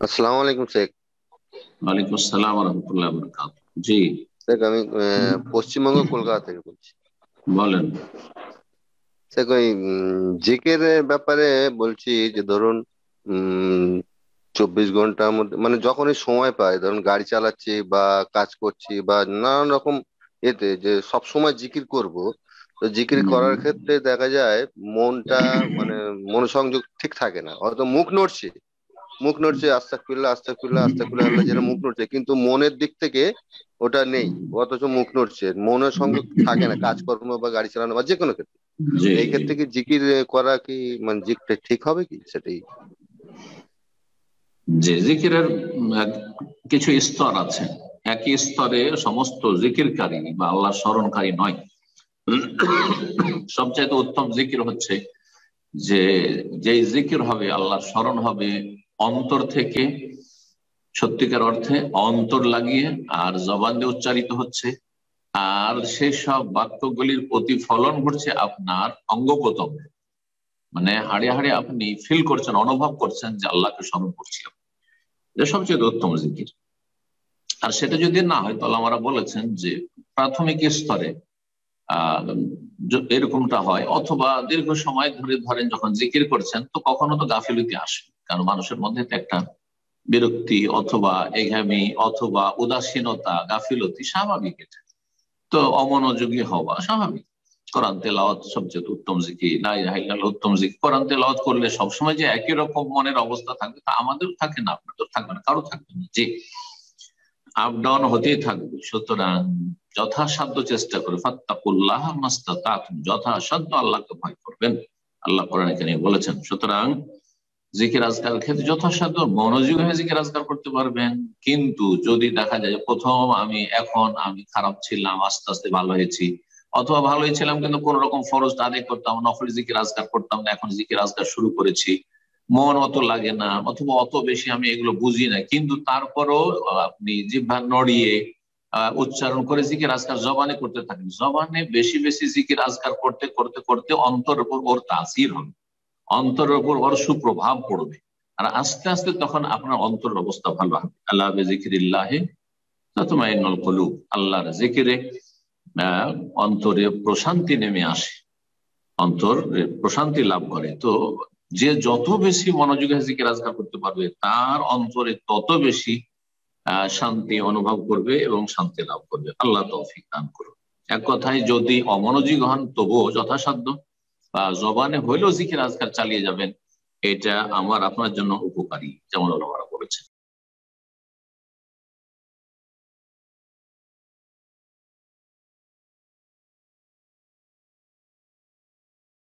আসসালামু আলাইকুম শেখ। ওয়ালাইকুম আসসালাম রহমতুল্লাহ বরকাত। জি। শেখ আমি পশ্চিমবঙ্গ কলকাতা থেকে বলছি। বলেন। শেখ ওই জিকের ব্যাপারে বলছি যে ধরুন 24 ঘন্টার মধ্যে মানে যখনই সময় পাই, ধরুন গাড়ি চালাচ্ছি বা কাজ করছি বা নানান রকম এতে যে সব সময় জিকির করব। তো জিকির করার ক্ষেত্রে দেখা যায় মনটা মানে মনোসংযোগ ঠিক থাকে না, হয়তো মুখ নড়ছে আস্তাগফিরুল্লাহ আস্তাগফিরুল্লাহ আস্তাগফিরুল্লাহ আল্লাহ, যেটা মুখ নড়ছে কিন্তু মনের দিক থেকে ওটা নেই। অথচ মুখ নড়ছে, মনের সংযোগ থাকে না কাজকর্ম বা গাড়ি চালানো বা যে কোনো ক্ষেত্রে। জি, তো এই জি, ক্ষেত্রে কি জিকির করা কি মানে জিকিরটা ঠিক হবে কি সেটাই। জি। জিকিরের কিছু স্তর আছে। একই স্তরে সমস্ত জিকিরকারী বা আল্লাহ স্মরণকারী নয়। সবচাইতে উত্তম জিকির হচ্ছে যে যে জিকির হবে, আল্লাহর স্মরণ হবে অন্তর থেকে, সত্যিকার অর্থে অন্তর লাগিয়ে, আর জবান দিয়ে উচ্চারিত হচ্ছে। আর সেই সব বাক্যগুলির প্রতিফলন ঘটছে আপনার অঙ্গ প্রত্যঙ্গে, মানে হাড়ে হাড়ে আপনি ফিল করছেন, অনুভব করছেন যে আল্লাহকে স্মরণ করছি। এটা সবচেয়ে উত্তম জিকির। আর সেটা যদি না হয় তাহলে আমরা বলেছেন যে প্রাথমিক স্তরে আহ এরকমটা হয়, অথবা দীর্ঘ সময় ধরে ধরেন যখন জিকির করছেন তো কখনো তো গাফিলতি আসে, কারণ মানুষের মধ্যে তো একটা বিরক্তি অথবা এঘামি অথবা উদাসীনতা, গাফিলতি স্বাভাবিক। এটা তো অমনোযোগী হওয়া স্বাভাবিক। কোরআন তেলাওয়াত সবচেয়ে উত্তম জিকির, লা ইলাহা ইল্লাল্লাহ উত্তম জিকির। কোরআন তেলাওয়াত করলে সবসময় যে একই রকম মনের অবস্থা থাকবে তা আমাদেরও থাকে না, আপনাদের থাকবে না, কারো থাকবে না। জি, আপ ডাউন হতেই থাকবে। সুতরাং যথাসাধ্য চেষ্টা করে ফাত্তাকুল্লাহ মাস্তাতাতুম, যথাসাধ্য আল্লাহকে ভয় করবেন। আল্লাহ কোরআনে কারিমে বলেছেন। সুতরাং জিকির আজকাল ক্ষেত্রে যথাসাধ্য মনোযোগ হয়ে জিকির আজকাল করতে পারবেন। কিন্তু যদি দেখা যায় যে প্রথম আমি খারাপ ছিলাম, আস্তে আস্তে ভালো হয়েছি, অথবা ভালোই ছিলাম কিন্তু কোন রকম ফরজটা আদায় করতাম, নফল জিকির আজকার করতাম না, এখন জিকির আজকার শুরু করেছি, মন অত লাগে না অথবা অত বেশি আমি এগুলো বুঝি না, কিন্তু তারপরও আপনি জিহ্বা নড়িয়ে উচ্চারণ করে জিকির আজকার জবানে করতে থাকেন। জবানে বেশি বেশি জিকির আজকার করতে করতে করতে অন্তরের উপর ওর তাসির হবে, অন্তরের উপর ওর সুপ্রভাব পড়বে। আর আস্তে আস্তে তখন আপনার অন্তরের অবস্থা ভালো হবে। আল্লাহ বিযিকরিল্লাহি তাতমাইন্নুল কুলুব, আল্লাহর জিকিরে আহ অন্তরে প্রশান্তি নেমে আসে, অন্তর প্রশান্তি লাভ করে। তো যে যত বেশি মনোযোগে জিকির আজকার করতে পারবে তার অন্তরে তত বেশি শান্তি অনুভব করবে এবং শান্তি লাভ করবে। আল্লাহ তৌফিক দান করুন। এক কথায় যদি অমনোযোগী হন তবুও যথাসাধ্য বা জবানে হইলেও জিকির আজকার চালিয়ে যাবেন, এটা আমার আপনার জন্য উপকারী, যেমন ওলামারা বলেছেন।